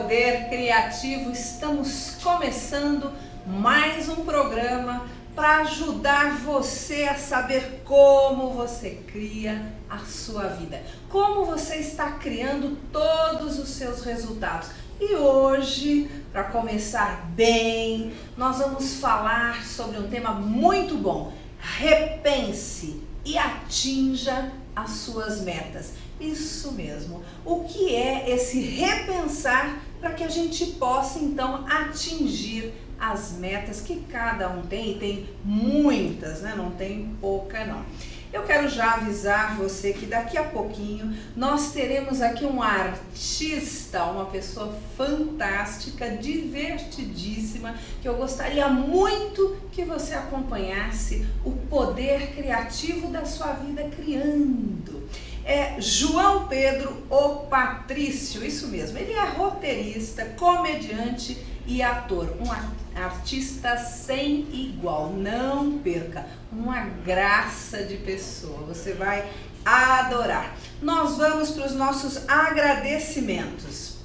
Poder Criativo, estamos começando mais um programa para ajudar você a saber como você cria a sua vida, como você está criando todos os seus resultados. E hoje, para começar bem, nós vamos falar sobre um tema muito bom: repense e atinja as suas metas. Isso mesmo. O que é esse repensar para que a gente possa então atingir as metas que cada um tem, e tem muitas, né? Não tem pouca não. Eu quero já avisar você que daqui a pouquinho nós teremos aqui um artista, uma pessoa fantástica, divertidíssima, que eu gostaria muito que você acompanhasse o poder criativo da sua vida criando. É João Pedro o Patrício, isso mesmo, ele é roteirista, comediante e ator, um artista sem igual, não perca, uma graça de pessoa, você vai adorar. Nós vamos para os nossos agradecimentos.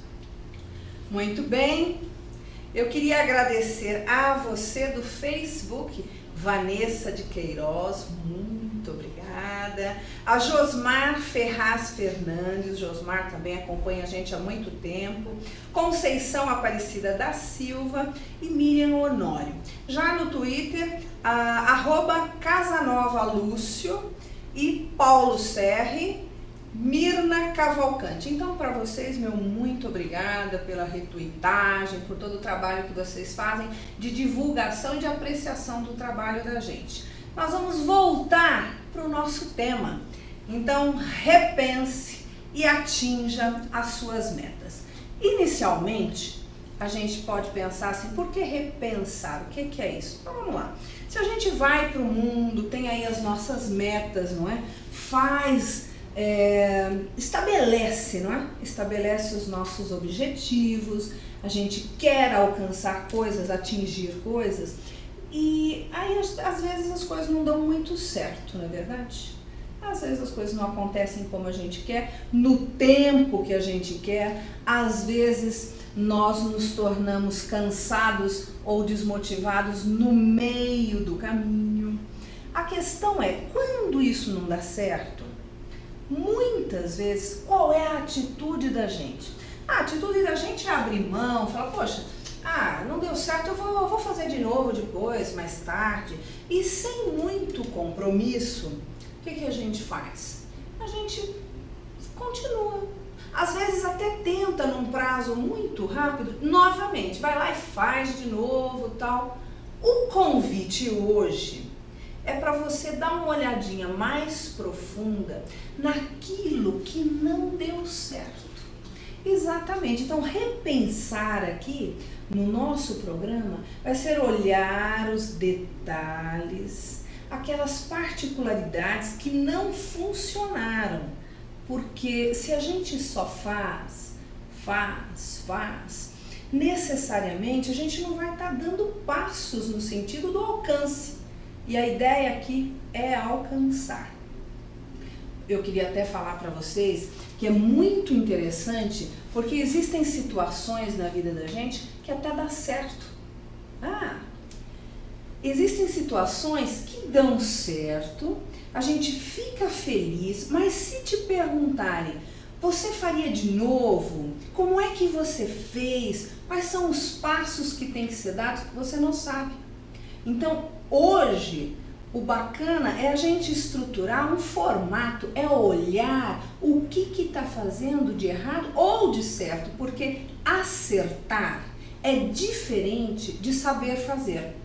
Muito bem, eu queria agradecer a você do Facebook, Vanessa de Queiroz, muito obrigada. A Josmar Ferraz Fernandes, Josmar também acompanha a gente há muito tempo. Conceição Aparecida da Silva e Miriam Honório. Já no Twitter, @Casanova Lúcio e Paulo Serri, Mirna Cavalcante. Então, para vocês, meu muito obrigada pela retweetagem, por todo o trabalho que vocês fazem de divulgação e de apreciação do trabalho da gente. Nós vamos voltar para o nosso tema. Então, repense e atinja as suas metas. Inicialmente, a gente pode pensar assim: por que repensar? O que é isso? Então, vamos lá. Se a gente vai para o mundo, tem aí as nossas metas, não é? Estabelece, não é? Estabelece os nossos objetivos, a gente quer alcançar coisas, atingir coisas, e aí às vezes as coisas não dão muito certo, não é verdade? Às vezes as coisas não acontecem como a gente quer, no tempo que a gente quer, às vezes nós nos tornamos cansados ou desmotivados no meio do caminho. A questão é, quando isso não dá certo, muitas vezes, qual é a atitude da gente? A atitude da gente é abrir mão, falar: poxa, não deu certo, eu vou fazer de novo depois, mais tarde. E sem muito compromisso, o que a gente faz? A gente continua. Às vezes até tenta num prazo muito rápido, novamente, vai lá e faz de novo, tal. O convite hoje é para você dar uma olhadinha mais profunda naquilo que não deu certo. Exatamente. Então, repensar aqui no nosso programa vai ser olhar os detalhes, aquelas particularidades que não funcionaram. Porque se a gente só faz, necessariamente a gente não vai estar dando passos no sentido do alcance. E a ideia aqui é alcançar. Eu queria até falar para vocês que é muito interessante, porque existem situações na vida da gente que até dá certo. Existem situações que dão certo, a gente fica feliz, mas se te perguntarem: você faria de novo? Como é que você fez? Quais são os passos que tem que ser dados? Você não sabe. Então, hoje, o bacana é a gente estruturar um formato, é olhar o que está fazendo de errado ou de certo, porque acertar é diferente de saber fazer.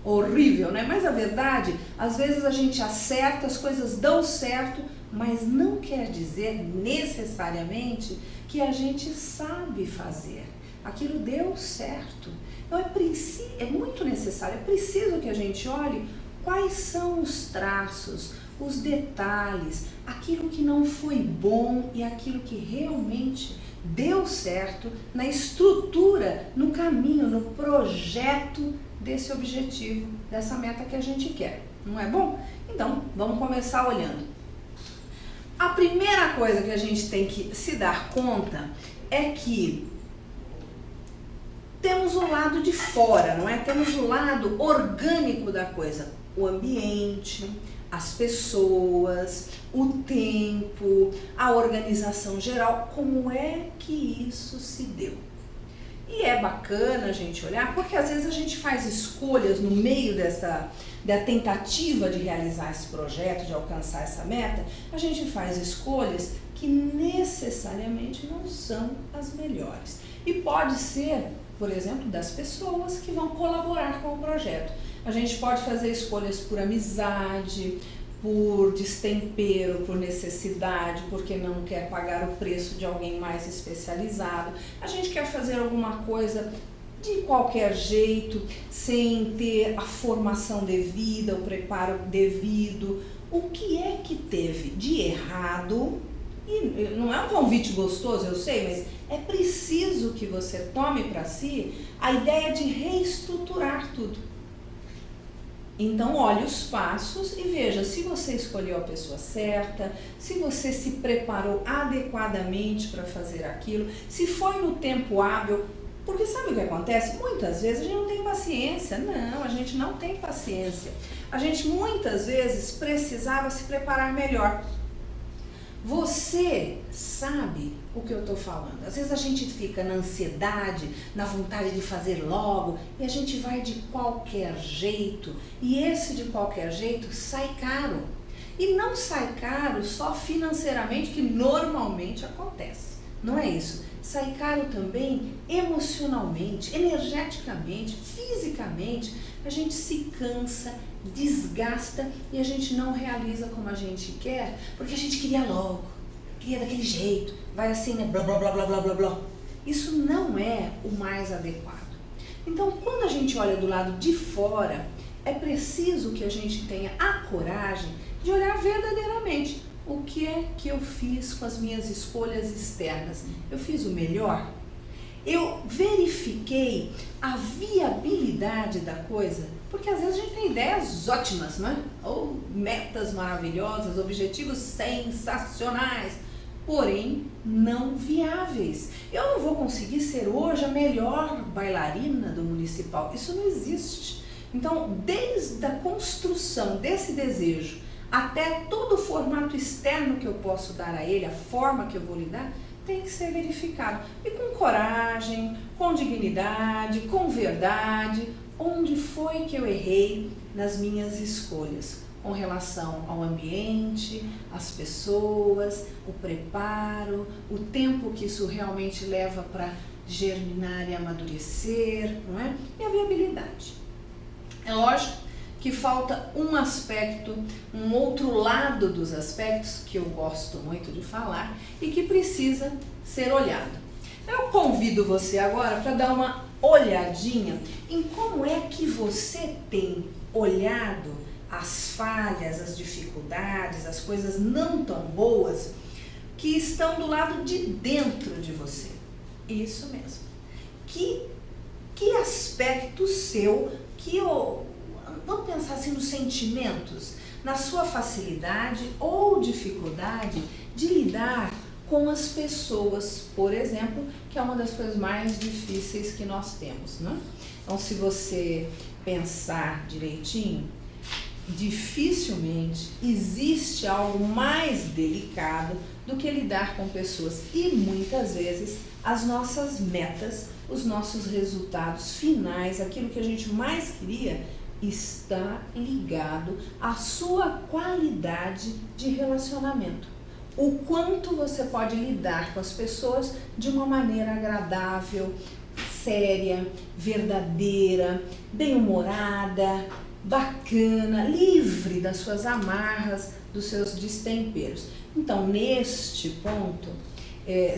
Horrível, né? Mas a verdade, às vezes a gente acerta, as coisas dão certo, mas não quer dizer necessariamente que a gente sabe fazer. Aquilo deu certo. Então é muito necessário, é preciso que a gente olhe quais são os traços, os detalhes, aquilo que não foi bom e aquilo que realmente deu certo na estrutura, no caminho, no projeto desse objetivo, dessa meta que a gente quer. Não é bom? Então, vamos começar olhando. A primeira coisa que a gente tem que se dar conta é que temos o lado de fora, não é? Temos o lado orgânico da coisa, o ambiente, as pessoas, o tempo, a organização geral, como é que isso se deu? E é bacana a gente olhar, porque às vezes a gente faz escolhas no meio da tentativa de realizar esse projeto, de alcançar essa meta, a gente faz escolhas que necessariamente não são as melhores. E pode ser, por exemplo, das pessoas que vão colaborar com o projeto. A gente pode fazer escolhas por amizade, por destempero, por necessidade, porque não quer pagar o preço de alguém mais especializado. A gente quer fazer alguma coisa de qualquer jeito, sem ter a formação devida, o preparo devido. O que é que teve de errado? E não é um convite gostoso, eu sei, mas é preciso que você tome para si a ideia de reestruturar tudo. Então, olhe os passos e veja se você escolheu a pessoa certa, se você se preparou adequadamente para fazer aquilo, se foi no tempo hábil, porque sabe o que acontece? Muitas vezes a gente não tem paciência. Não, a gente não tem paciência. A gente muitas vezes precisava se preparar melhor. Você sabe o que eu estou falando. Às vezes a gente fica na ansiedade, na vontade de fazer logo, e a gente vai de qualquer jeito, e esse de qualquer jeito sai caro. E não sai caro só financeiramente, que normalmente acontece. Não é isso. Sai caro também emocionalmente, energeticamente, fisicamente. A gente se cansa, desgasta e a gente não realiza como a gente quer, porque a gente queria logo, queria daquele jeito, vai assim, né, blá, blá, blá, blá, blá, blá, blá. Isso não é o mais adequado. Então, quando a gente olha do lado de fora, é preciso que a gente tenha a coragem de olhar verdadeiramente o que é que eu fiz com as minhas escolhas externas. Eu fiz o melhor? Eu verifiquei a viabilidade da coisa? Porque às vezes a gente tem ideias ótimas, não é? Ou metas maravilhosas, objetivos sensacionais, porém não viáveis. Eu não vou conseguir ser hoje a melhor bailarina do municipal. Isso não existe. Então, desde a construção desse desejo até todo o formato externo que eu posso dar a ele, a forma que eu vou lidar, tem que ser verificado. E com coragem, com dignidade, com verdade, onde foi que eu errei nas minhas escolhas, com relação ao ambiente, às pessoas, o preparo, o tempo que isso realmente leva para germinar e amadurecer, não é? E a viabilidade. É lógico que falta um aspecto, um outro lado dos aspectos que eu gosto muito de falar e que precisa ser olhado. Eu convido você agora para dar uma olhadinha em como é que você tem olhado as falhas, as dificuldades, as coisas não tão boas que estão do lado de dentro de você. Isso mesmo. Que aspecto seu que vamos pensar assim nos sentimentos, na sua facilidade ou dificuldade de lidar com as pessoas, por exemplo, que é uma das coisas mais difíceis que nós temos, né? Então, se você pensar direitinho, dificilmente existe algo mais delicado do que lidar com pessoas. E muitas vezes as nossas metas, os nossos resultados finais, aquilo que a gente mais queria, está ligado à sua qualidade de relacionamento. O quanto você pode lidar com as pessoas de uma maneira agradável, séria, verdadeira, bem-humorada, bacana, livre das suas amarras, dos seus destemperos. Então, neste ponto,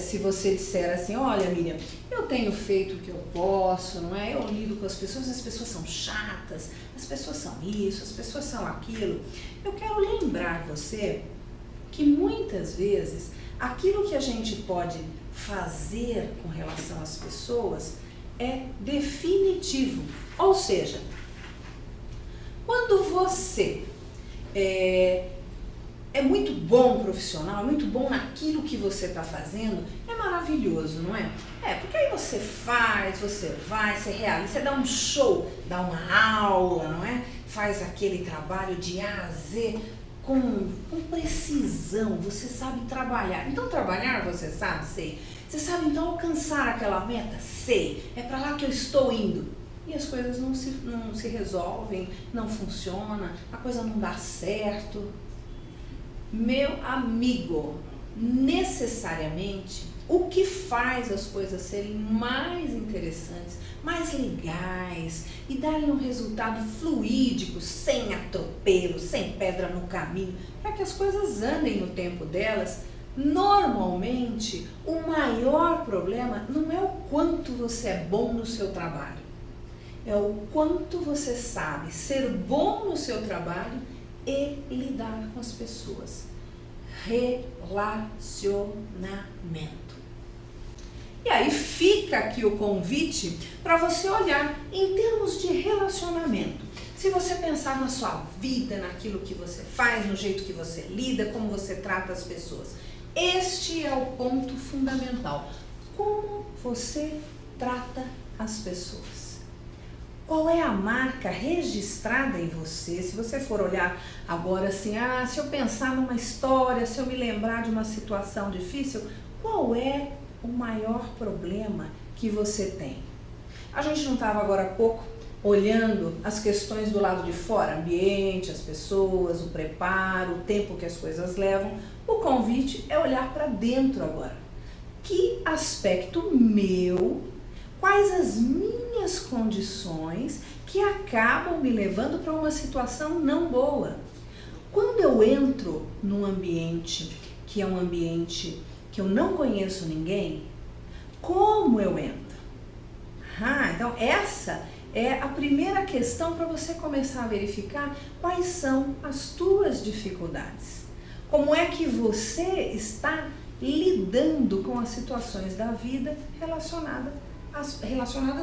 se você disser assim, olha, Miriam, eu tenho feito o que eu posso, não é? Eu lido com as pessoas são chatas, as pessoas são isso, as pessoas são aquilo. Eu quero lembrar você que muitas vezes aquilo que a gente pode fazer com relação às pessoas é definitivo. Ou seja, quando você é é muito bom profissional, é muito bom naquilo que você está fazendo, é maravilhoso, não é? Porque aí você faz, você vai, você realiza, você dá um show, dá uma aula, não é? Faz aquele trabalho de A a Z com precisão, você sabe trabalhar. Então trabalhar você sabe, sei. Você sabe então alcançar aquela meta? Sei. É para lá que eu estou indo. E as coisas não se resolvem, não funciona, a coisa não dá certo. Meu amigo, necessariamente, o que faz as coisas serem mais interessantes, mais legais e darem um resultado fluídico, sem atropelo, sem pedra no caminho, para que as coisas andem no tempo delas, normalmente o maior problema não é o quanto você é bom no seu trabalho, é o quanto você sabe ser bom no seu trabalho e lidar com as pessoas. Relacionamento. E aí fica aqui o convite para você olhar em termos de relacionamento. Se você pensar na sua vida, naquilo que você faz, no jeito que você lida, como você trata as pessoas. Este é o ponto fundamental. Como você trata as pessoas. Qual é a marca registrada em você? Se você for olhar agora assim, se eu pensar numa história, se eu me lembrar de uma situação difícil, qual é o maior problema que você tem? A gente não estava agora há pouco olhando as questões do lado de fora, ambiente, as pessoas, o preparo, o tempo que as coisas levam. O convite é olhar para dentro agora. Que aspecto meu, quais as minhas condições que acabam me levando para uma situação não boa? Quando eu entro num ambiente que é um ambiente que eu não conheço ninguém, como eu entro? Então essa é a primeira questão para você começar a verificar quais são as tuas dificuldades. Como é que você está lidando com as situações da vida relacionadas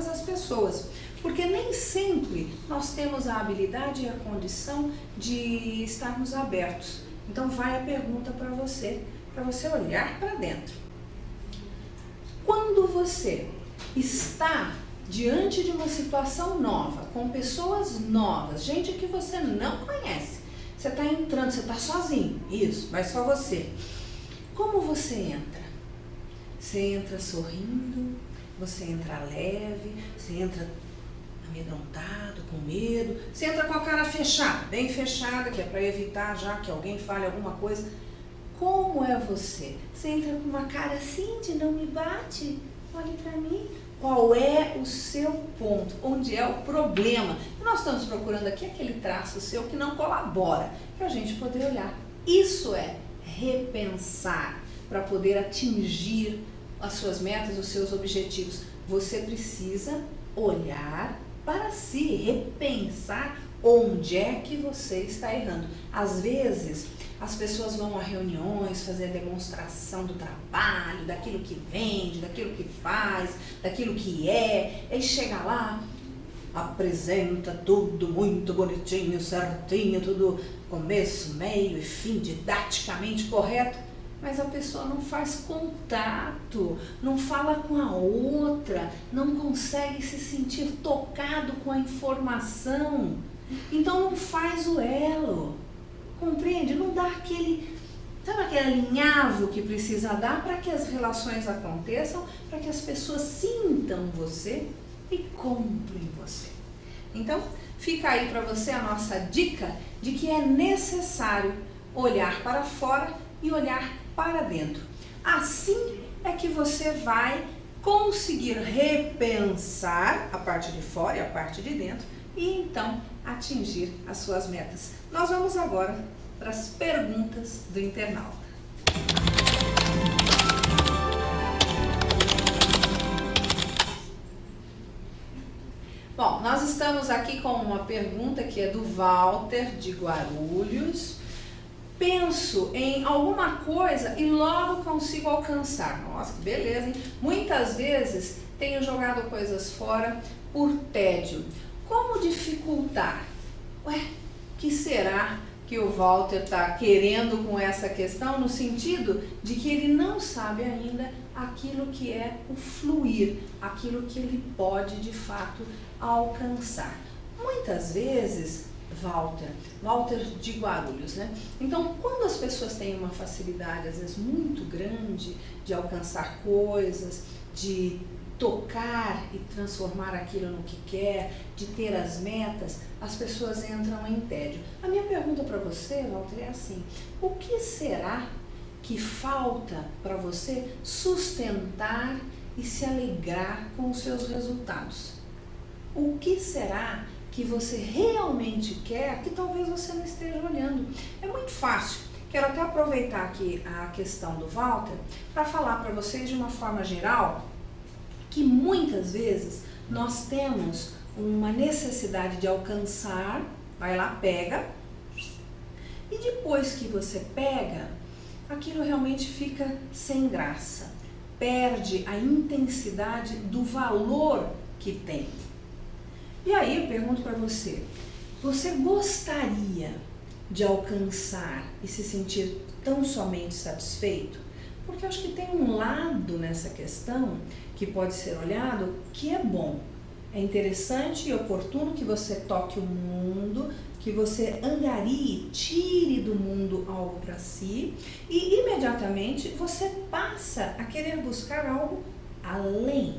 às pessoas. Porque nem sempre nós temos a habilidade e a condição de estarmos abertos. Então vai a pergunta para você olhar para dentro. Quando você está diante de uma situação nova, com pessoas novas, gente que você não conhece, você está entrando, você está sozinho, isso, vai só você. Como você entra? Você entra sorrindo, você entra leve, você entra amedrontado, com medo, você entra com a cara fechada, bem fechada, que é para evitar já que alguém fale alguma coisa. Como é você? Você entra com uma cara assim de não me bate? Olhe para mim. Qual é o seu ponto? Onde é o problema? Nós estamos procurando aqui aquele traço seu que não colabora, para a gente poder olhar. Isso é repensar para poder atingir as suas metas, os seus objetivos. Você precisa olhar para si, repensar onde é que você está errando. Às vezes, as pessoas vão a reuniões fazer demonstração do trabalho, daquilo que vende, daquilo que faz, daquilo que é, e chega lá, apresenta tudo muito bonitinho, certinho, tudo começo, meio e fim, didaticamente correto, mas a pessoa não faz contato, não fala com a outra, não consegue se sentir tocado com a informação, então não faz o elo, compreende? Não dá aquele alinhavo que precisa dar para que as relações aconteçam, para que as pessoas sintam você e comprem você. Então, fica aí para você a nossa dica de que é necessário olhar para fora e olhar para dentro. Assim é que você vai conseguir repensar a parte de fora e a parte de dentro e então atingir as suas metas. Nós vamos agora para as perguntas do internauta. Bom, nós estamos aqui com uma pergunta que é do Walter de Guarulhos. Penso em alguma coisa e logo consigo alcançar. Nossa, que beleza, hein? Muitas vezes tenho jogado coisas fora por tédio. Como dificultar? Que será que o Walter está querendo com essa questão, no sentido de que ele não sabe ainda aquilo que é o fluir, aquilo que ele pode de fato alcançar. Muitas vezes, Walter de Guarulhos, né? Então, quando as pessoas têm uma facilidade, às vezes muito grande, de alcançar coisas, de tocar e transformar aquilo no que quer, de ter as metas, as pessoas entram em tédio. A minha pergunta para você, Walter, é assim: o que será que falta para você sustentar e se alegrar com os seus resultados? O que será que você realmente quer que talvez você não esteja olhando? É muito fácil. Quero até aproveitar aqui a questão do Walter para falar para vocês de uma forma geral que muitas vezes nós temos uma necessidade de alcançar, vai lá, pega, e depois que você pega, aquilo realmente fica sem graça, perde a intensidade do valor que tem. E aí eu pergunto para você, você gostaria de alcançar e se sentir tão somente satisfeito? Porque eu acho que tem um lado nessa questão que pode ser olhado que é bom. É interessante e oportuno que você toque o mundo, que você angarie, tire do mundo algo para si e imediatamente você passa a querer buscar algo além.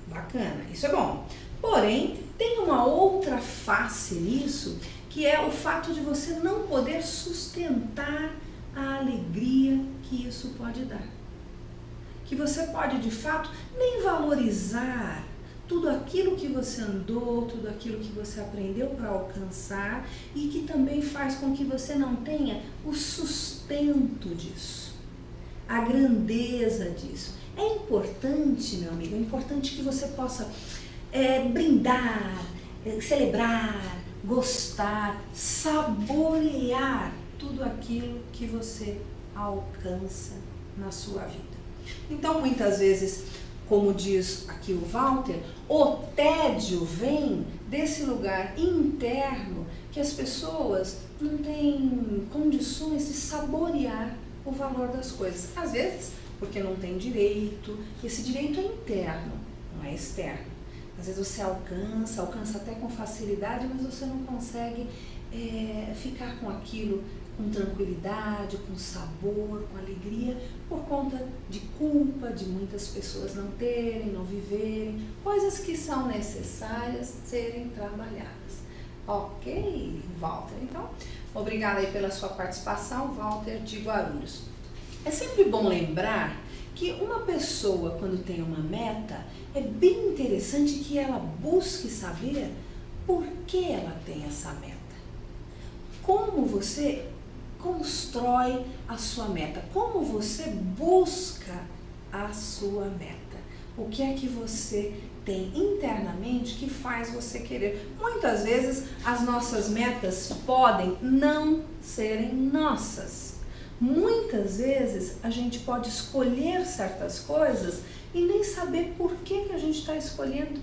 Bacana, isso é bom. Porém, tem uma outra face nisso, que é o fato de você não poder sustentar a alegria que isso pode dar. Que você pode, de fato, nem valorizar tudo aquilo que você andou, tudo aquilo que você aprendeu para alcançar e que também faz com que você não tenha o sustento disso, a grandeza disso. É importante, meu amigo, é importante que você possa brindar, celebrar, gostar, saborear tudo aquilo que você alcança na sua vida. Então, muitas vezes, como diz aqui o Walter, o tédio vem desse lugar interno que as pessoas não têm condições de saborear o valor das coisas. Às vezes, porque não tem direito, esse direito é interno, não é externo. Às vezes você alcança até com facilidade, mas você não consegue ficar com aquilo com tranquilidade, com sabor, com alegria, por conta de culpa de muitas pessoas não terem, não viverem, coisas que são necessárias serem trabalhadas. Ok, Walter? Então, obrigada aí pela sua participação, Walter de Guarulhos. É sempre bom lembrar que uma pessoa, quando tem uma meta, é bem interessante que ela busque saber por que ela tem essa meta. Como você constrói a sua meta? Como você busca a sua meta? O que é que você tem internamente que faz você querer? Muitas vezes as nossas metas podem não serem nossas. Muitas vezes a gente pode escolher certas coisas e nem saber por que a gente está escolhendo.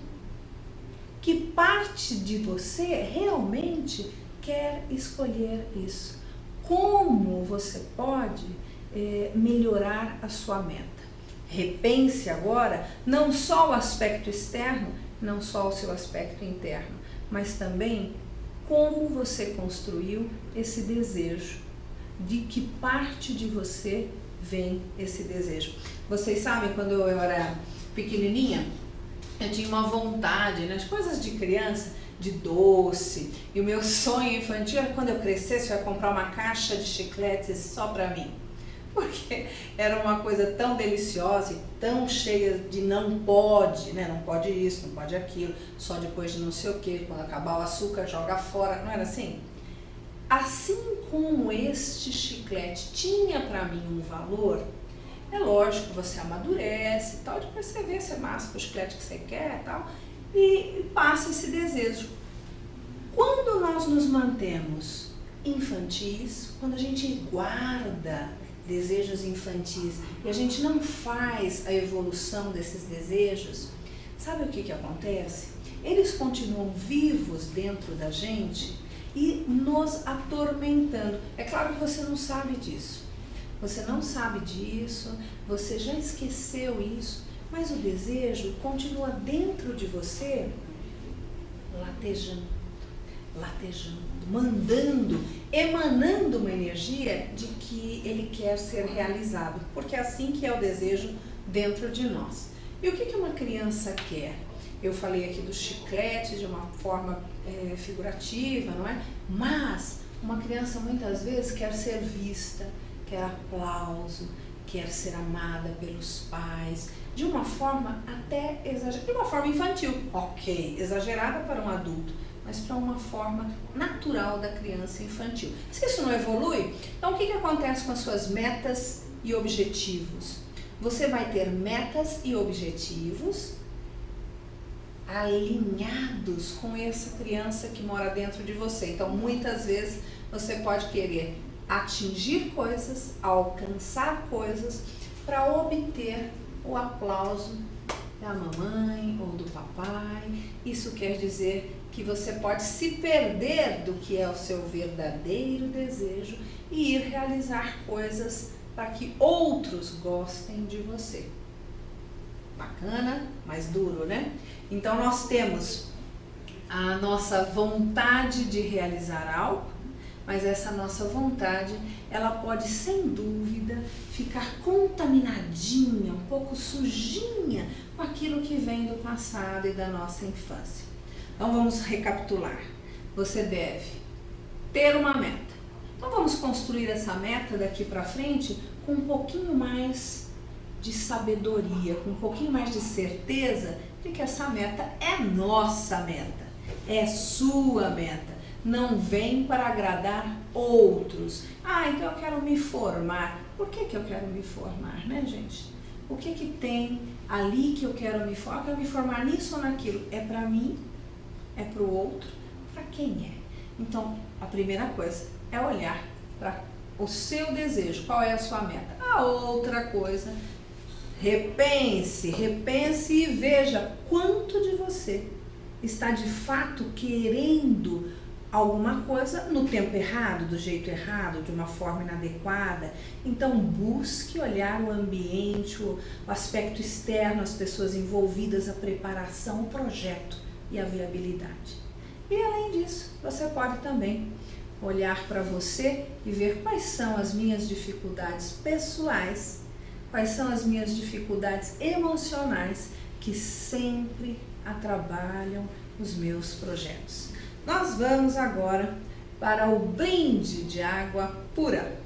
Que parte de você realmente quer escolher isso? Como você pode melhorar a sua meta? Repense agora não só o aspecto externo, não só o seu aspecto interno, mas também como você construiu esse desejo. De que parte de você vem esse desejo? Vocês sabem, quando eu era pequenininha, eu tinha uma vontade, né, as coisas de criança, de doce, e o meu sonho infantil era quando eu crescesse eu ia comprar uma caixa de chicletes só para mim, porque era uma coisa tão deliciosa e tão cheia de não pode, né, não pode isso, não pode aquilo, só depois de não sei o que, quando acabar o açúcar joga fora, não era assim? Assim como este chiclete tinha para mim um valor, é lógico que você amadurece e tal, depois você vê, você masca o chiclete que você quer e tal, e passa esse desejo. Quando nós nos mantemos infantis, quando a gente guarda desejos infantis e a gente não faz a evolução desses desejos, sabe o que acontece? Eles continuam vivos dentro da gente e nos atormentando. É claro que você não sabe disso. Você não sabe disso, você já esqueceu isso, mas o desejo continua dentro de você, latejando, mandando, emanando uma energia de que ele quer ser realizado, porque é assim que é o desejo dentro de nós. E o que uma criança quer? Eu falei aqui do chiclete de uma forma figurativa, não é? Mas uma criança muitas vezes quer ser vista, quer aplauso, quer ser amada pelos pais, de uma forma até exagerada, de uma forma infantil, ok, exagerada para um adulto, mas para uma forma natural da criança infantil. Se isso não evolui, então o que acontece com as suas metas e objetivos? Você vai ter metas e objetivos alinhados com essa criança que mora dentro de você. Então, muitas vezes, você pode querer atingir coisas, alcançar coisas para obter o aplauso da mamãe ou do papai. Isso quer dizer que você pode se perder do que é o seu verdadeiro desejo e ir realizar coisas para que outros gostem de você. Bacana, mas duro, né? Então nós temos a nossa vontade de realizar algo, mas essa nossa vontade, ela pode sem dúvida ficar contaminadinha, um pouco sujinha com aquilo que vem do passado e da nossa infância. Então vamos recapitular. Você deve ter uma meta. Então vamos construir essa meta daqui para frente com um pouquinho mais de sabedoria, com um pouquinho mais de certeza de que essa meta é nossa meta, é sua meta. Não vem para agradar outros. Ah, então eu quero me formar. Por que eu quero me formar, né, gente? O que tem ali que eu quero me formar? Eu quero me formar nisso ou naquilo? É para mim? É para o outro? Para quem é? Então, a primeira coisa é olhar para o seu desejo. Qual é a sua meta? A outra coisa, repense e veja quanto de você está de fato querendo alguma coisa no tempo errado, do jeito errado, de uma forma inadequada. Então busque olhar o ambiente, o aspecto externo, as pessoas envolvidas, a preparação, o projeto e a viabilidade. E além disso, você pode também olhar para você e ver quais são as minhas dificuldades pessoais, quais são as minhas dificuldades emocionais que sempre atrapalham os meus projetos. Nós vamos agora para o brinde de água pura.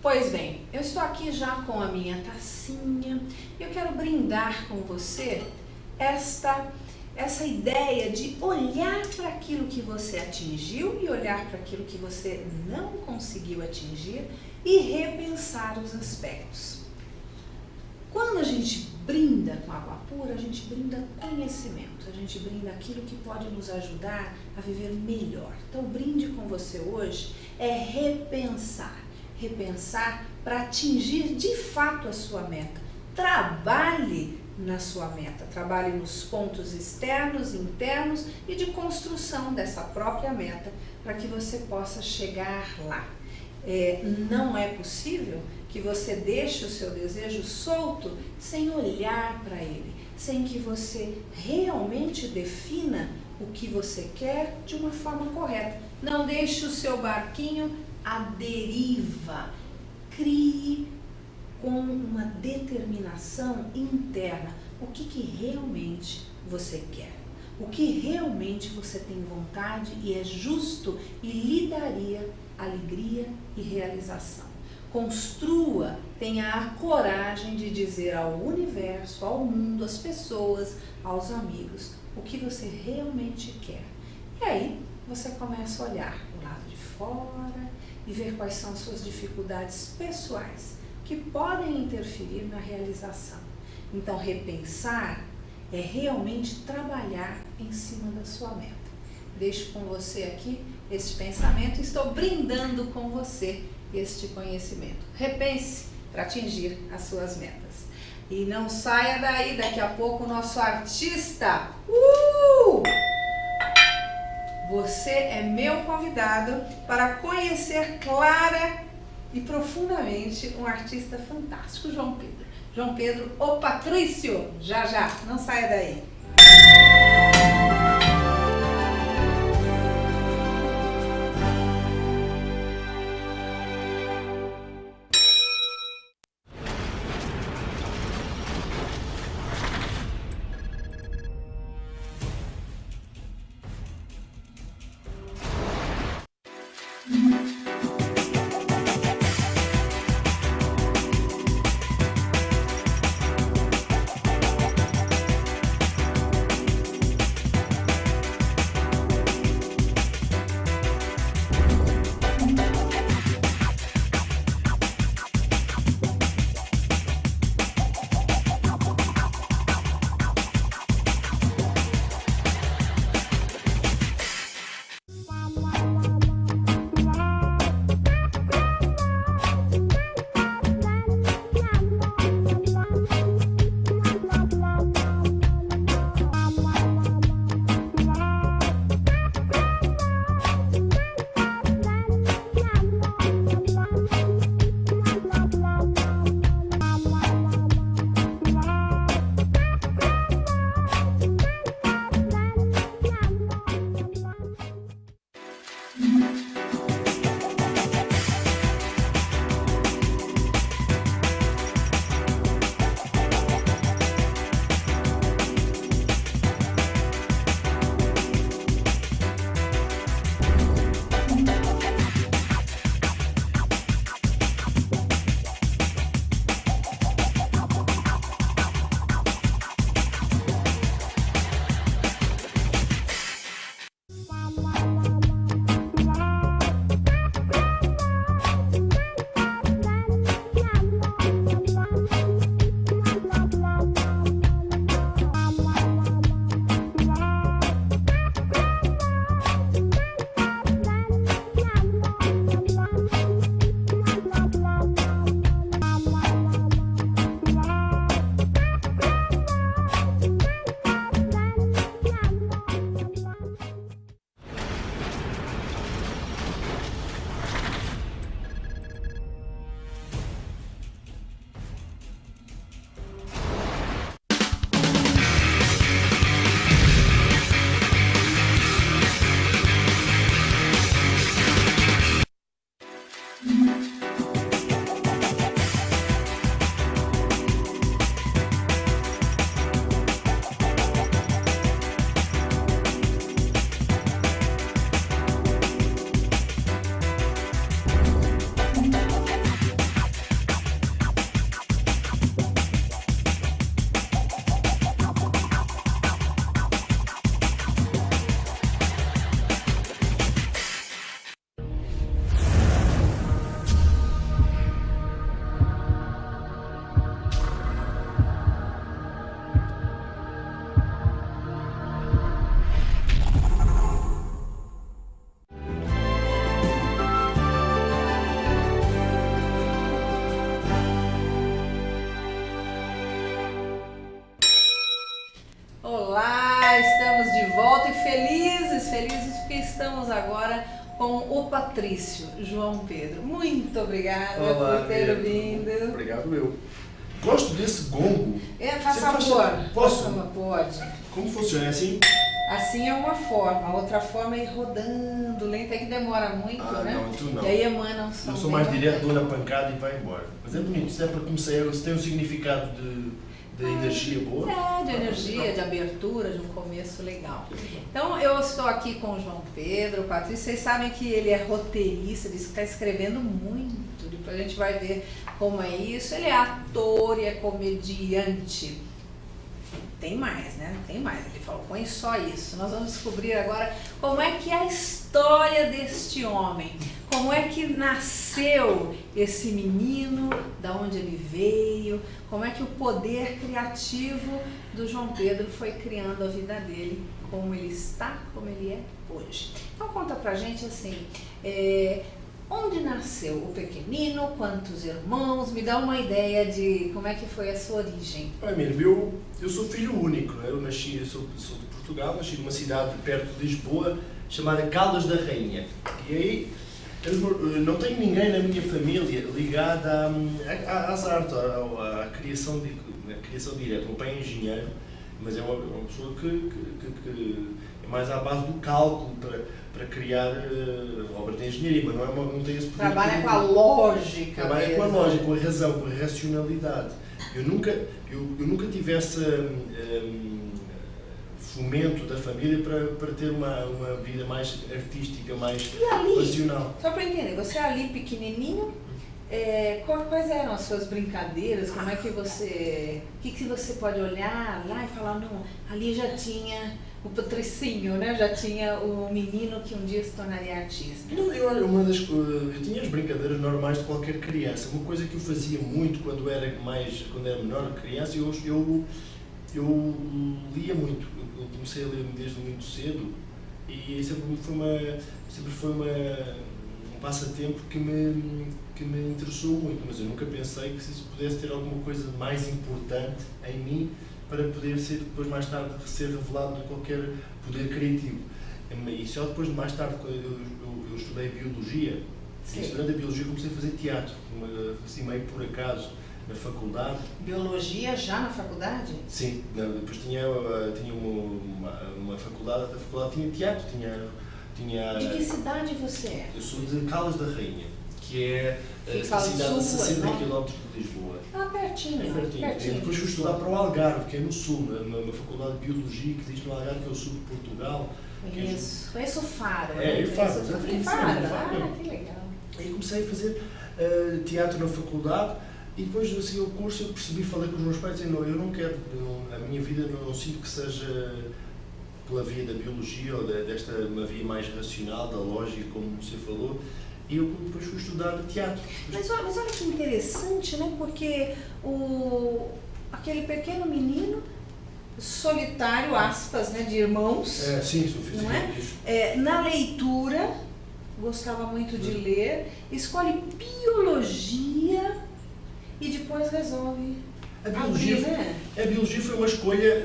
Pois bem, eu estou aqui já com a minha tacinha e eu quero brindar com você essa ideia de olhar para aquilo que você atingiu e olhar para aquilo que você não conseguiu atingir e repensar os aspectos. Quando a gente brinda com água pura, a gente brinda conhecimento, a gente brinda aquilo que pode nos ajudar a viver melhor. Então, o brinde com você hoje é repensar para atingir de fato a sua meta. Trabalhe na sua meta, trabalhe nos pontos externos, internos e de construção dessa própria meta para que você possa chegar lá. Não é possível que você deixe o seu desejo solto sem olhar para ele, sem que você realmente defina o que você quer de uma forma correta. Não deixe o seu barquinho à deriva. Crie com uma determinação interna o que realmente você quer, o que realmente você tem vontade e é justo e lhe daria alegria e realização. Construa, tenha a coragem de dizer ao universo, ao mundo, às pessoas, aos amigos, o que você realmente quer. E aí você começa a olhar o lado de fora e ver quais são as suas dificuldades pessoais que podem interferir na realização. Então, repensar é realmente trabalhar em cima da sua meta. Deixo com você aqui este pensamento e estou brindando com você este conhecimento. Repense para atingir as suas metas. E não saia daí, daqui a pouco o nosso artista. Você é meu convidado para conhecer clara e profundamente um artista fantástico, João Pedro. João Pedro, o Patrício. Já, já, não saia daí. Olá, estamos de volta e felizes porque estamos agora com o Patrício, João Pedro. Muito obrigada por ter vindo. Obrigado eu. Gosto desse gongo. Faça favor. Posso? Pode. Como funciona? É assim? Assim é uma forma, a outra forma é ir rodando, lento, é que demora muito, né? Não, tu não. E aí emana um som. Eu sou mais direto, dou na pancada e vai embora. Mas é bonito, isso é para começar, se tem um significado de energia boa. De energia, de abertura, de um começo legal. Então eu estou aqui com o João Pedro, o Patrício, vocês sabem que ele é roteirista, diz que está escrevendo muito, depois a gente vai ver como é isso. Ele é ator e é comediante. Tem mais, né? Tem mais. Ele falou, põe só isso. Nós vamos descobrir agora como é que é a história deste homem. Como é que nasceu esse menino, da onde ele veio, como é que o poder criativo do João Pedro foi criando a vida dele, como ele está, como ele é hoje. Então conta pra gente assim, Onde nasceu o pequenino? Quantos irmãos? Me dá uma ideia de como é que foi a sua origem. Olha, Miriam, eu sou filho único, né? Eu sou de Portugal, nasci numa cidade perto de Lisboa chamada Caldas da Rainha. E aí eu não tenho ninguém na minha família ligado às artes, à criação direta. O meu pai é engenheiro, mas é uma pessoa que é mais à base do cálculo para criar obras de engenharia, mas não tem esse poder. Trabalha com a lógica. Trabalha com a lógica, com a razão, com a racionalidade. Eu nunca tive esse fomento da família para ter uma vida mais artística, mais racional. Só para entender, você ali pequenininho, quais eram as suas brincadeiras? Como é que você... O que você pode olhar lá e falar, não, ali já tinha o patricinho, né? Já tinha o menino que um dia se tornaria artista. Não, eu tinha as brincadeiras normais de qualquer criança. Uma coisa que eu fazia muito quando era menor criança, eu lia muito. Eu comecei a ler desde muito cedo e sempre foi um passatempo que me interessou muito, mas eu nunca pensei que isso pudesse ter alguma coisa mais importante em mim para poder ser depois mais tarde ser revelado em qualquer poder criativo. E só depois, mais tarde, quando eu estudei Biologia, e estudando a Biologia comecei a fazer teatro, assim meio por acaso, na faculdade. Biologia já na faculdade? Sim, depois tinha uma faculdade, a faculdade tinha teatro, tinha... De que cidade você é? Eu sou de Caldas da Rainha, que é a cidade de 60 km de Lisboa. Ah, pertinho. É pertinho. E depois fui estudar para o Algarve, que é no sul, na faculdade de Biologia que existe no Algarve, que é o sul de Portugal. Conheço o Faro. Faro, Faro, que legal. Aí comecei a fazer teatro na faculdade e depois a seguir o curso eu falei com os meus pais e disse, não, eu não quero, a minha vida não sinto que seja pela via da biologia ou desta uma via mais racional, da lógica, como você falou. E eu depois fui estudar teatro. Mas olha que interessante, né? Porque aquele pequeno menino, solitário, aspas, né? De irmãos, sim, sou não é? Na leitura, gostava muito de ler, escolhe biologia e depois resolve a biologia foi uma escolha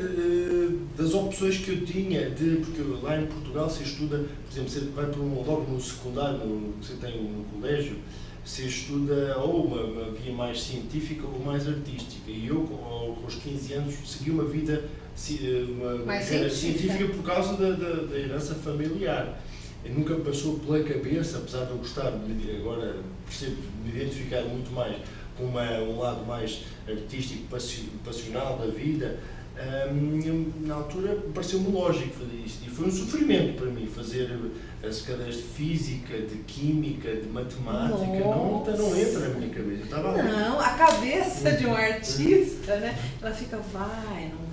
das opções que eu tinha, porque lá em Portugal se estuda, por exemplo, você vai logo no secundário, que você tem no colégio, se estuda ou uma via mais científica ou mais artística. E eu, com os 15 anos, segui uma vida científica por causa da herança familiar. E nunca me passou pela cabeça, apesar de eu gostar, agora percebo, me identificar muito mais com um lado mais artístico, passional da vida, na altura pareceu-me lógico fazer isto. E foi um sofrimento para mim fazer as cadeiras de física, de química, de matemática. Não entra na minha cabeça. Não, a cabeça de um artista, né? Ela fica, não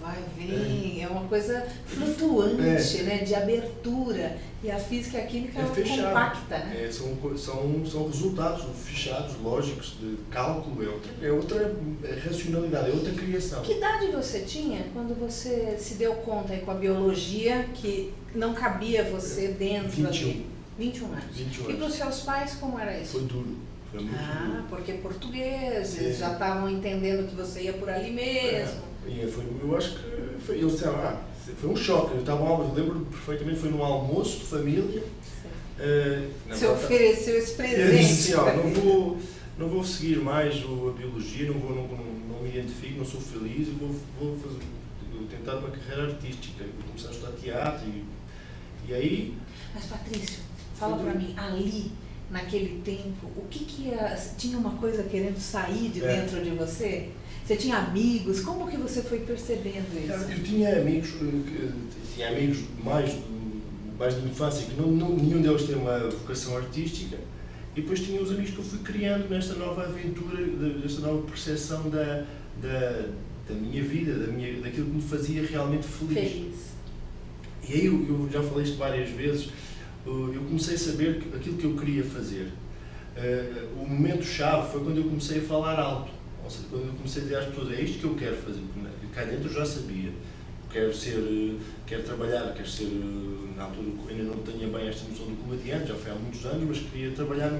vai, vem. É uma coisa flutuante, né? De abertura. E a física e a química é compacta, né? São resultados fechados, lógicos, de cálculo, é outra racionalidade, é outra criação. Que idade você tinha quando você se deu conta aí com a biologia que não cabia você dentro 21. ali? 21 anos. 21 E para os seus pais, como era isso? Foi duro. Foi muito duro. Porque portugueses já estavam entendendo que você ia por ali mesmo. Eu acho que foi um choque. Eu lembro perfeitamente, foi num almoço de família. Você ofereceu esse presente. Eu disse assim, não vou seguir mais a biologia, não me identifico, não sou feliz, vou tentar uma carreira artística. Vou começar a estudar teatro e aí... Mas Patrício, fala para mim, ali, naquele tempo, o que tinha uma coisa querendo sair de dentro de você? Você tinha amigos? Como que você foi percebendo isso? Eu tinha amigos mais de infância, que nenhum deles tem uma vocação artística, e depois tinha os amigos que eu fui criando nesta nova aventura, desta nova percepção da minha vida, daquilo que me fazia realmente feliz. E aí eu já falei isto várias vezes, eu comecei a saber aquilo que eu queria fazer. O momento-chave foi quando eu comecei a falar alto. Ou seja, quando eu comecei a dizer às pessoas, é isto que eu quero fazer. Cá dentro eu já sabia. quero trabalhar, quero ser, na altura ainda não tinha bem esta noção do comediante, já foi há muitos anos, mas queria trabalhar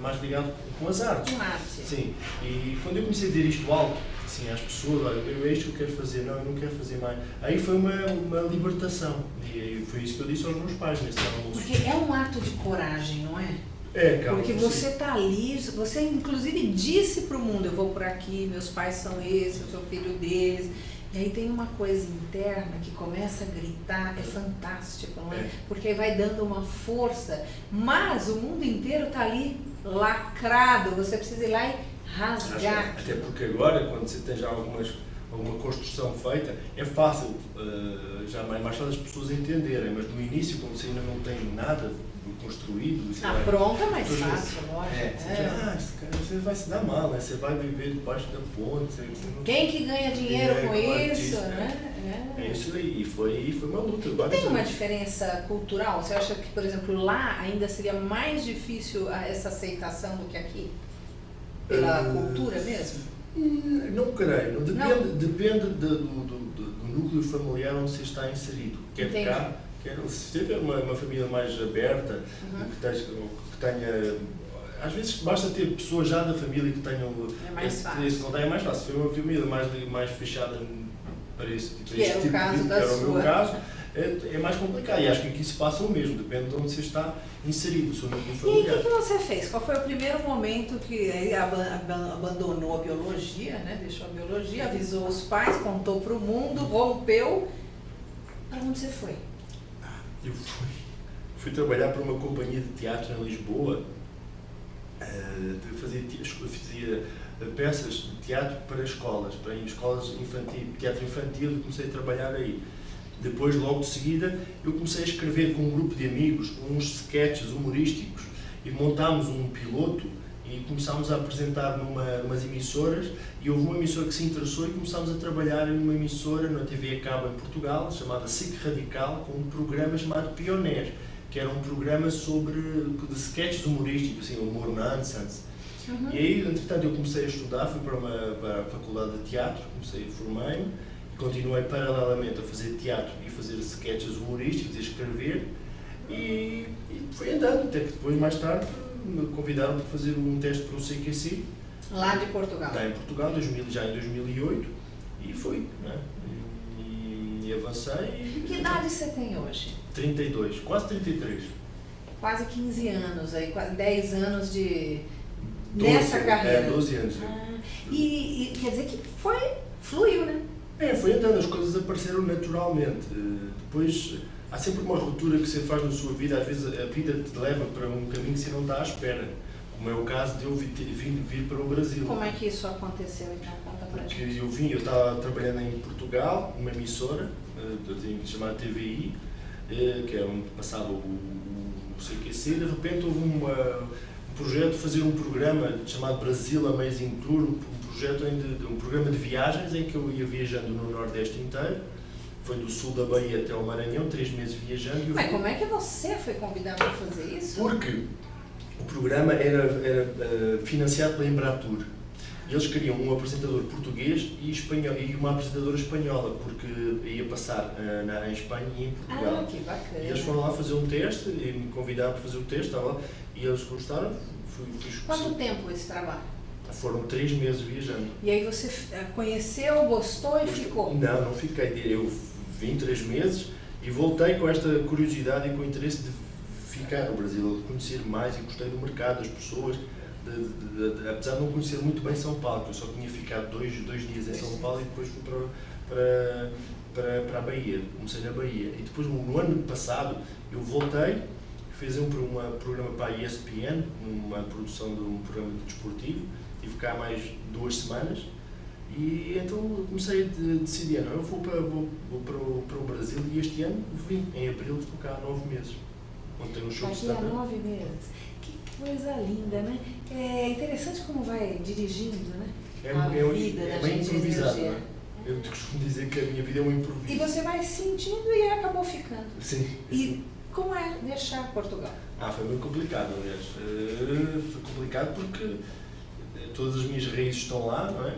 mais ligado com as artes. Com arte. Sim, e quando eu comecei a dizer isto alto, assim, às pessoas, olha, é isto que eu quero fazer, não, eu não quero fazer mais. Aí foi uma libertação, e foi isso que eu disse aos meus pais nesse almoço. Porque é um ato de coragem, não é? Calma, porque você está ali, você inclusive disse para o mundo, eu vou por aqui, meus pais são esses, eu sou filho deles. E aí tem uma coisa interna que começa a gritar, é fantástico, não é? Porque aí vai dando uma força, mas o mundo inteiro está ali lacrado, você precisa ir lá e rasgar. Até porque agora, quando você tem já alguma construção feita, é fácil, já mais fácil as pessoas entenderem, mas no início, quando você ainda não tem nada construído... Pronto, é mais fácil, lógico. Você vai se dar mal, né? Você vai viver debaixo da ponte. Quem que ganha dinheiro com isso, né? É isso aí, e foi uma luta. E tem uma diferença cultural? Você acha que, por exemplo, lá ainda seria mais difícil essa aceitação do que aqui? Pela cultura mesmo? Não creio. Depende do núcleo familiar onde você está inserido. Se tiver uma família mais aberta, que tenha... Às vezes basta ter pessoas já da família que tenham... É mais fácil. É mais fácil. Se for uma família mais fechada para esse tipo que era o caso da sua. O meu caso, é mais complicado. E acho que aqui se passa o mesmo. Depende de onde você está inserido, o seu núcleo familiar. E o que você fez? Qual foi o primeiro momento que abandonou a biologia, né? Deixou a biologia, avisou os pais, contou para o mundo, rompeu? Para onde você foi? Eu fui trabalhar para uma companhia de teatro em Lisboa. Fazia peças de teatro para escolas infantis, teatro infantil, e comecei a trabalhar aí. Depois, logo de seguida, eu comecei a escrever com um grupo de amigos uns sketches humorísticos e montámos um piloto e começámos a apresentar numas emissoras, e houve uma emissora que se interessou e começámos a trabalhar numa emissora na TV a cabo em Portugal, chamada SIC Radical, com um programa chamado Pioneer, que era um programa de sketches humorísticos, assim, humor nonsense. E aí, entretanto, eu comecei a estudar, fui para a faculdade de teatro, formei-me, continuei paralelamente a fazer teatro e fazer sketches humorísticos, a escrever, e fui andando, até que depois, mais tarde, me convidaram para fazer um teste para o CQC. Lá de Portugal? Lá em Portugal, já em 2008, e fui, né? E avancei. Que idade você tem hoje? 32, quase 33. Quase 15 anos, aí, quase 10 anos nessa carreira. 12 anos. E quer dizer que fluiu, né? Foi andando, as coisas apareceram naturalmente. Depois, há sempre uma ruptura que você faz na sua vida, às vezes a vida te leva para um caminho que você não está à espera. Como é o caso de eu vir para o Brasil. Como é que isso aconteceu, então? Conta pra gente. Eu estava trabalhando em Portugal, numa emissora, chamada TVI, que é onde passava o CQC, de repente houve um projeto de fazer um programa chamado Brasil Amazing Tour, um programa de viagens em que eu ia viajando no Nordeste inteiro. Foi do sul da Bahia até ao Maranhão, 3 meses viajando. Mas como é que você foi convidado a fazer isso? Porque o programa era financiado pela Embratur. Eles queriam um apresentador português e uma apresentadora espanhola, porque ia passar em Espanha e em Portugal. Que bacana. E eles foram lá fazer um teste e me convidaram para fazer o teste, e eles gostaram. Quanto tempo esse trabalho? Foram 3 meses viajando. E aí você conheceu, gostou e ficou? Não fiquei. Eu vim 3 meses e voltei com esta curiosidade e com o interesse de ficar no Brasil, de conhecer mais, e gostei do mercado, das pessoas, apesar de não conhecer muito bem São Paulo, eu só tinha ficado dois dias em São Paulo e depois fui para a Bahia, comecei na Bahia. E depois, no ano passado, eu voltei, fiz um programa para a ESPN, uma produção de um programa desportivo, tive cá mais 2 semanas, e então comecei a decidir, eu vou para o Brasil, e este ano vim, em abril, estou cá há 9 meses. Ontem no show de stand-up. Há 9 meses. Que coisa linda, né? É interessante como vai dirigindo, né? A vida da bem gente. improvisado, não é? Eu costumo dizer que a minha vida é um improviso. E você vai sentindo e acabou ficando. Sim. E como é deixar Portugal? Foi muito complicado, aliás. Foi complicado porque todas as minhas raízes estão lá, não é?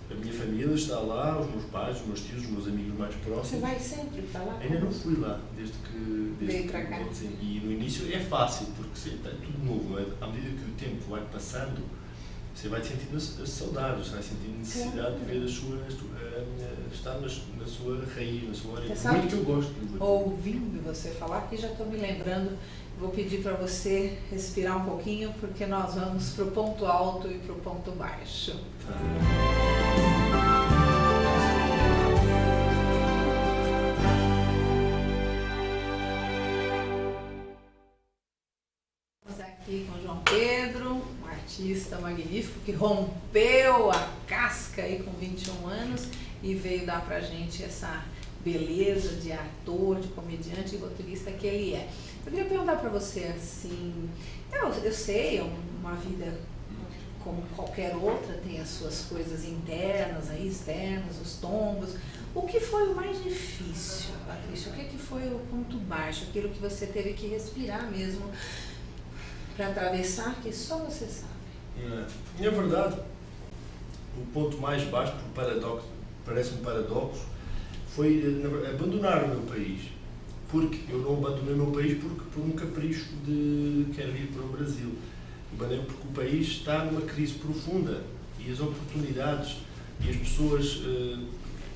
A minha família está lá, os meus pais, os meus tios, os meus amigos mais próximos. Você vai sempre para lá? Ainda não fui lá, desde que veio para cá. Sim. E no início é fácil, porque é tudo novo, não é? À medida que o tempo vai passando, você vai sentindo as saudades, vai sentindo necessidade de ver as suas, estar na sua raiz, na sua origem. Muito que eu gosto. Ouvindo você falar, que já estou me lembrando, vou pedir para você respirar um pouquinho, porque nós vamos para o ponto alto e para o ponto baixo. Tá. Aqui com o João Pedro, um artista magnífico que rompeu a casca aí com 21 anos e veio dar pra gente essa beleza de ator, de comediante e roteirista que ele é. Eu queria perguntar pra você assim, eu sei, é uma vida como qualquer outra, tem as suas coisas internas, aí, externas, os tombos. O que foi o mais difícil, Patrícia? O que foi o ponto baixo, aquilo que você teve que respirar mesmo para atravessar, que só você sabe? É verdade, o ponto mais baixo, parece um paradoxo, foi abandonar o meu país. Porque eu não abandonei o meu país por um capricho de quero ir para o Brasil. Abandonei porque o país está numa crise profunda e as oportunidades e as pessoas,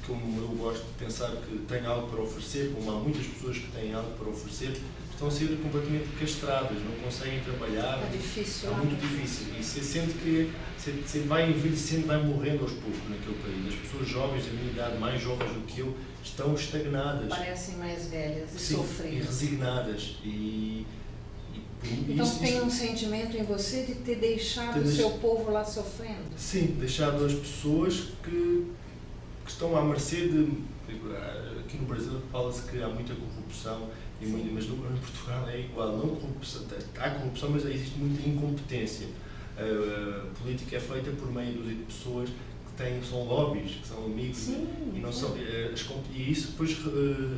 como eu gosto de pensar que têm algo para oferecer, como há muitas pessoas que têm algo para oferecer, estão a ser completamente castradas, não conseguem trabalhar. É difícil. É muito difícil. E você sente que você vai envelhecendo, vai morrendo aos poucos naquele país. As pessoas jovens, da minha idade, mais jovens do que eu, estão estagnadas. Parecem mais velhas e Sim, sofridas. E resignadas. Então tem um sentimento em você de ter deixado o seu povo lá sofrendo? Sim, deixado as pessoas que estão à mercê de... Aqui no Brasil fala-se que há muita corrupção, mas em Portugal é igual. Não corrupção, há corrupção, mas existe muita incompetência. A política é feita por meio de pessoas que são lobbies, que são amigos. Sim, e não são, e isso depois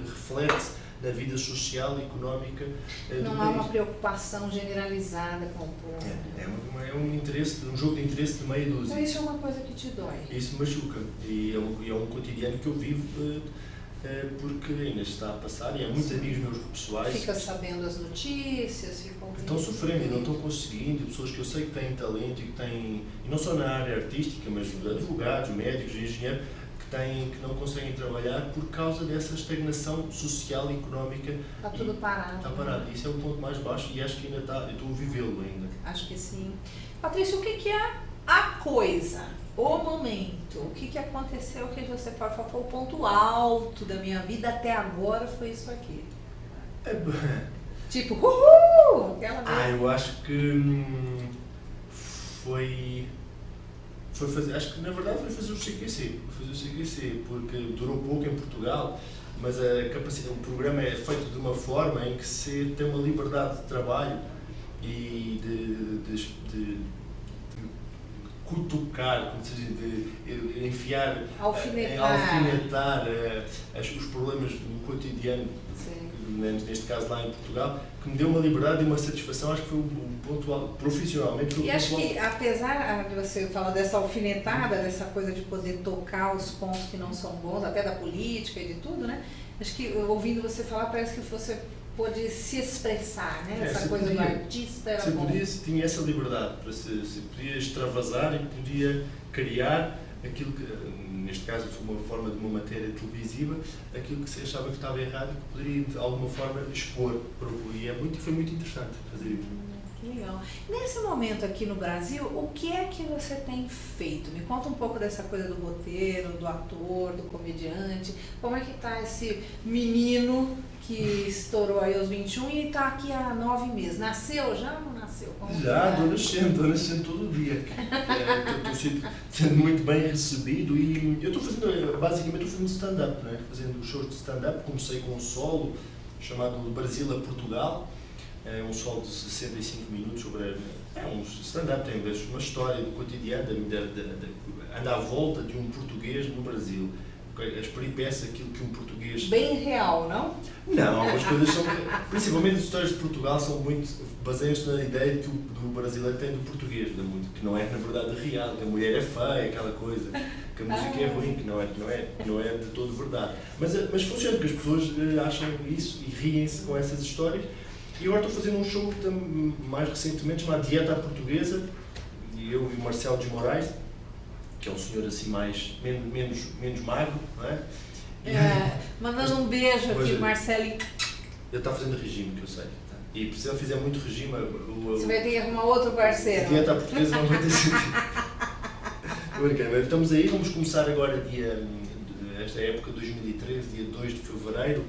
reflete-se na vida social e económica do Não há país. uma preocupação generalizada com o povo. É um jogo de interesse de meia dúzia. Então isso é uma coisa que te dói. Isso machuca. E é um cotidiano que eu vivo porque ainda está a passar e há muitos amigos meus pessoais. Fica sabendo as notícias, estão sofrendo e não estão conseguindo, pessoas que eu sei que têm talento e não só na área artística, mas advogados, médicos, engenheiros, que não conseguem trabalhar por causa dessa estagnação social e económica. Está tudo parado. Está parado. Isso é o ponto mais baixo e acho que ainda eu estou a vivê-lo ainda. Acho que sim. Patrícia, o que é a coisa? O momento, o que aconteceu que você pode falar, foi o ponto alto da minha vida até agora, foi isso aqui. Tipo, uhul! Eu acho que foi fazer, acho que na verdade foi fazer o CQC, porque durou pouco em Portugal, mas o programa é feito de uma forma em que se tem uma liberdade de trabalho e de cutucar, como se diz, de enfiar, alfinetar os problemas do cotidiano, neste caso lá em Portugal, que me deu uma liberdade e uma satisfação. Acho que foi um ponto alto, profissionalmente. E acho que, apesar de você falar dessa alfinetada, dessa coisa de poder tocar os pontos que não são bons, até da política e de tudo, né? Acho que, ouvindo você falar, parece que você pôde se expressar, né? Essa coisa do artista era bom. Tinha essa liberdade, para se podia extravasar e podia criar aquilo que, neste caso, foi uma forma de uma matéria televisiva, aquilo que se achava que estava errado e que poderia, de alguma forma, expor. E foi muito interessante fazer isso. Legal. Nesse momento aqui no Brasil, o que é que você tem feito? Me conta um pouco dessa coisa do roteiro, do ator, do comediante. Como é que está esse menino que estourou aí aos 21 e está aqui há 9 meses? Nasceu já ou não nasceu? Já, estou nascendo todo dia. Estou sendo muito bem recebido e eu estou fazendo, basicamente, stand-up, né? Fazendo shows de stand-up. Comecei com um solo chamado Brasil a Portugal. É um solo de 65 minutos sobre... É um stand-up, tem uma história do cotidiano, anda à volta de um português no Brasil. as peripécias, aquilo que um português... Bem real, não? Não, algumas coisas são... Principalmente as histórias de Portugal são muito... baseiam-se na ideia que o brasileiro tem do português, que não é na verdade real, que a mulher é feia, aquela coisa, que a música é ruim, que não é de todo verdade. Mas funciona, porque as pessoas acham isso e riem-se com essas histórias. E agora estou fazendo um show mais recentemente chamado Dieta à Portuguesa, e eu e o Marcelo de Moraes, que é um senhor assim menos magro, não é? Mandando um beijo aqui, Marcelinho. Ele está fazendo regime, que eu sei. Tá? E se ele fizer muito regime... Você vai ter que arrumar outro parceiro. A dieta à portuguesa não vai ter sentido. Estamos aí, vamos começar agora esta época, 2013, dia 2 de fevereiro,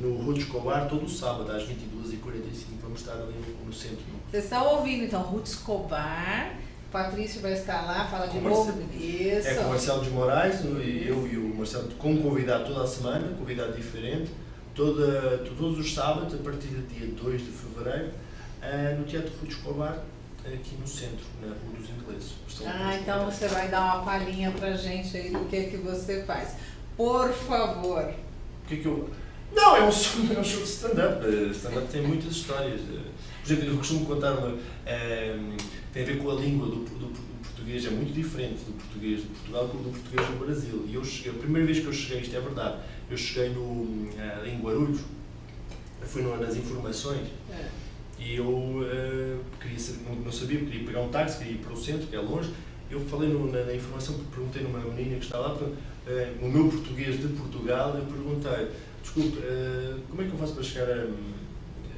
no Ruth Escobar, todo o sábado, às 22h45. Vamos estar ali no centro. Vocês estão ouvindo, então, Ruth Escobar... Patrício vai estar lá, fala de novo. Isso. É com o Marcelo de Moraes, eu e o Marcelo, como convidado toda a semana, convidado diferente, todos os sábados, a partir do dia 2 de fevereiro, no Teatro Ruth Escobar, aqui no centro, na Rua dos Ingleses. Então você vai dar uma palhinha pra gente aí do que você faz. Por favor. O que eu... Não, é um show de stand-up. Stand-up tem muitas histórias. Por exemplo, eu costumo contar uma... tem a ver com a língua do português, é muito diferente do português de Portugal com do português do Brasil. E a primeira vez que eu cheguei, isto é verdade, eu cheguei em Guarulhos, fui nas informações, e eu não sabia, queria pegar um táxi, queria ir para o centro, que é longe. Eu falei na informação, perguntei numa menina que está lá, no meu português de Portugal, eu perguntei, desculpe, como é que eu faço para chegar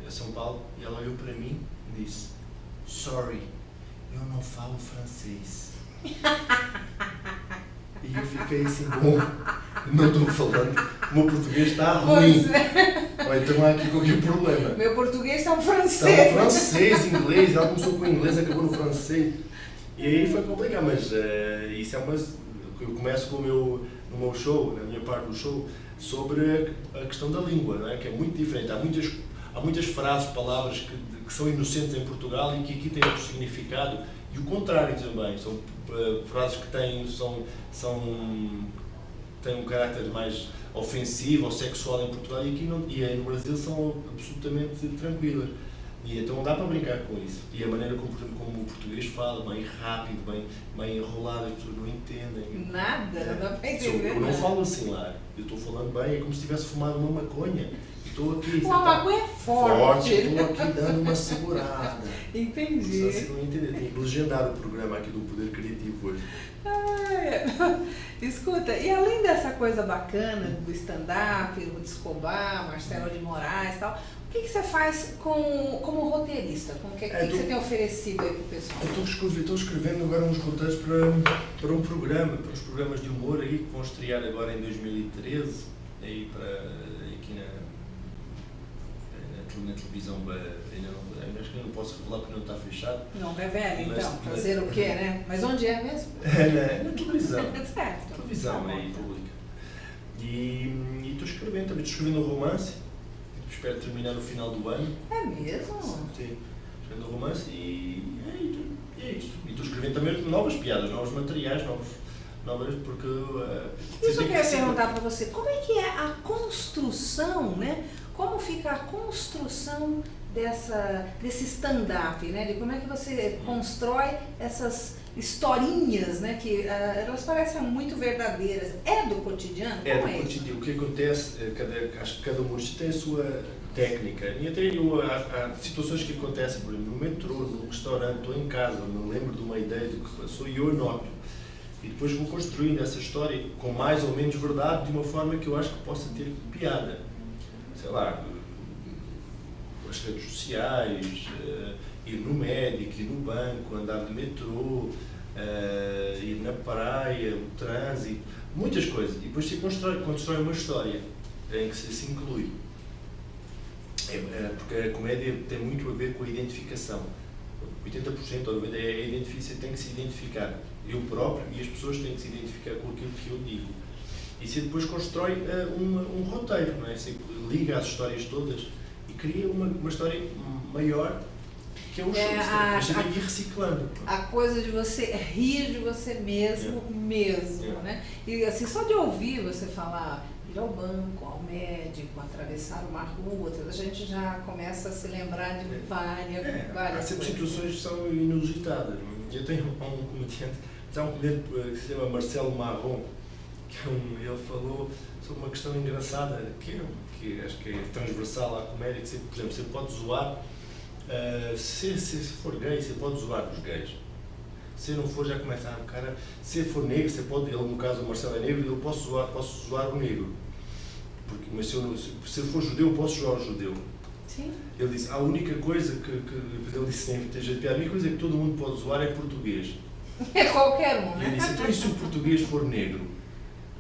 a São Paulo? E ela olhou para mim e disse, sorry, eu não falo francês. E eu fiquei assim, bom, não estou falando, o meu português está ruim. Ou então há aqui qualquer problema. Meu português está um francês. Está um francês, inglês, ela começou com o inglês, acabou no francês. E aí foi complicado, mas isso é uma... Eu começo no meu show, na minha parte do show, sobre a questão da língua, não é? Que é muito diferente. Há muitas frases, palavras que são inocentes em Portugal e que aqui têm outro significado, e o contrário também. São frases que têm um caráter mais ofensivo ou sexual em Portugal e aqui no Brasil são absolutamente tranquilas. E então dá para brincar com isso. E a maneira como o português fala, bem rápido, bem enrolado, as pessoas não entendem. Nada, não dá para entender. Eu não falo assim lá. Eu estou falando bem, é como se tivesse fumado uma maconha. Estou aqui. Uma maconha é forte. Estou aqui dando uma segurada. Entendi. Só se não entender. Tem que legendar o programa aqui do Poder Criativo hoje. Escuta, e além dessa coisa bacana do stand-up, Ruth Escobar, Marcelo de Moraes e tal, o que você faz como roteirista? O que você tem oferecido aí para o pessoal? Eu estou escrevendo agora uns roteiros para um programa, para uns programas de humor aí que vão estrear agora em 2013, aí aqui na televisão, acho que eu não posso revelar porque não está fechado. Não revela, então, fazer o quê, né? Mas onde é mesmo? Na televisão. Certo. Televisão aí, pública. E estou escrevendo, também estou escrevendo um romance, espero terminar no final do ano. É mesmo? Sim, escrevendo um romance e é isso. E estou escrevendo também novas piadas, novos materiais, novas, porque... Isso eu queria perguntar para você, como é que é a construção, né? Como fica a construção desse stand-up, né? De como é que você constrói essas historinhas, né? Que elas parecem muito verdadeiras. É do cotidiano? É do cotidiano. O que acontece, acho que cada humorista tem a sua técnica. E até há situações que acontecem, por exemplo, no metrô, no restaurante, estou em casa, me lembro de uma ideia do que passou e eu anoto. E depois vou construindo essa história com mais ou menos verdade, de uma forma que eu acho que possa ter piada. Sei lá, as redes sociais, ir no médico, ir no banco, andar de metrô, ir na praia, o trânsito, muitas coisas. E depois se constrói uma história em que se inclui. Porque a comédia tem muito a ver com a identificação. 80% da comédia tem que se identificar. Eu próprio e as pessoas têm que se identificar com aquilo que eu digo. E se depois constrói um roteiro, não é? Se liga as histórias todas e cria uma história maior Que é o show, a gente tem que ir reciclando. A coisa de você rir de você mesmo, né? E assim, só de ouvir você falar, ir ao banco, ao médico, atravessar uma rua, a gente já começa a se lembrar de várias Há sempre coisas. situações que são inusitadas. Eu tenho um comediante que se chama Marcelo Marron, ele falou sobre uma questão engraçada, que acho que é transversal à comédia, que, por exemplo, você pode zoar, se for gay, você pode zoar os gays. Se não for, já começa a cara. Se for negro, você pode, ele, no caso o Marcelo é negro, eu posso zoar o negro. Mas se eu for judeu, eu posso zoar o judeu. Sim. Ele disse, a única coisa ele disse sempre, a única coisa que todo mundo pode zoar é português. É qualquer um, E né? ele disse, então e se o português for negro?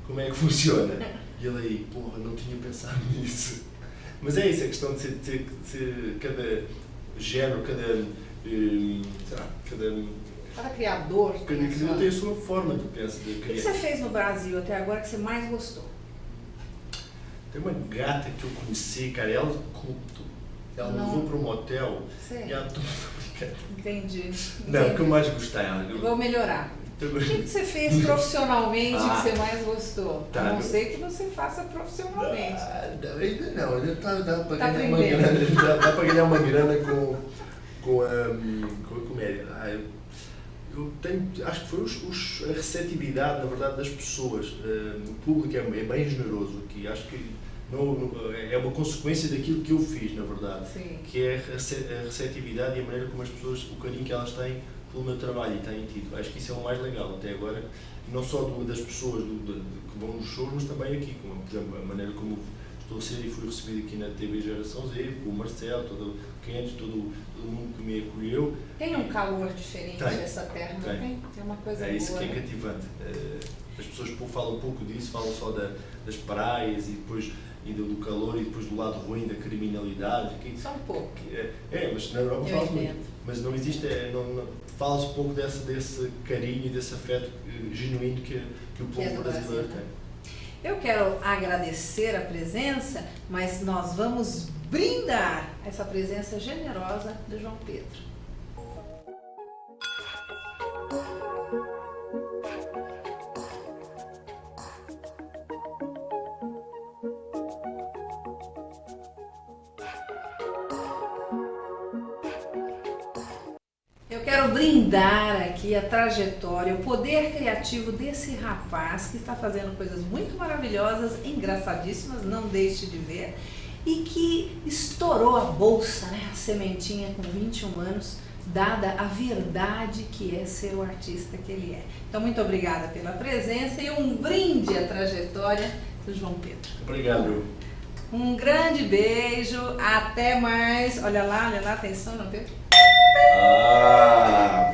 Como é que funciona? E ele aí, porra, não tinha pensado nisso. Mas é isso, a questão de ser cada género, Cada criador tem a sua forma de pensar. O que você fez no Brasil até agora que você mais gostou? Tem uma gata que eu conheci, cara, ela culto. Ela me levou para um motel e ela Entendi. Não, o que eu mais gostei. Vou melhorar. O que você fez profissionalmente que você mais gostou? A não ser que você faça profissionalmente. Ainda não, ainda dá para ganhar uma grana. Dá para ganhar uma grana com a comédia. Eu tenho, acho que foi a receptividade, na verdade, das pessoas. O público é bem generoso aqui. Acho que é uma consequência daquilo que eu fiz, na verdade. Sim. Que é a receptividade e a maneira como as pessoas, o carinho que elas têm pelo meu trabalho e têm tido. Acho que isso é o mais legal até agora, não só das pessoas que vão nos shows, mas também aqui, como, por exemplo, a maneira como estou a ser e fui recebido aqui na TV Geração Z, com o Marcelo, todo mundo que me acolheu. Tem um calor diferente essa terra, não tem? Tem uma coisa boa. É isso que é cativante. As pessoas falam um pouco disso, falam só das praias e depois do calor e depois do lado ruim da criminalidade. Só um pouco. Mas na Europa fala-se muito. Mas não existe, fala-se um pouco desse carinho e desse afeto genuíno que o povo brasileiro tem. Eu quero agradecer a presença, mas nós vamos brindar essa presença generosa do João Pedro. Eu quero brindar aqui a trajetória, o poder criativo desse rapaz que está fazendo coisas muito maravilhosas, engraçadíssimas, não deixe de ver, e que estourou a bolsa, né, a sementinha com 21 anos, dada a verdade que é ser o artista que ele é. Então, muito obrigada pela presença e um brinde à trajetória do João Pedro. Obrigado. Um grande beijo, até mais. Olha lá, atenção, João Pedro. Ah!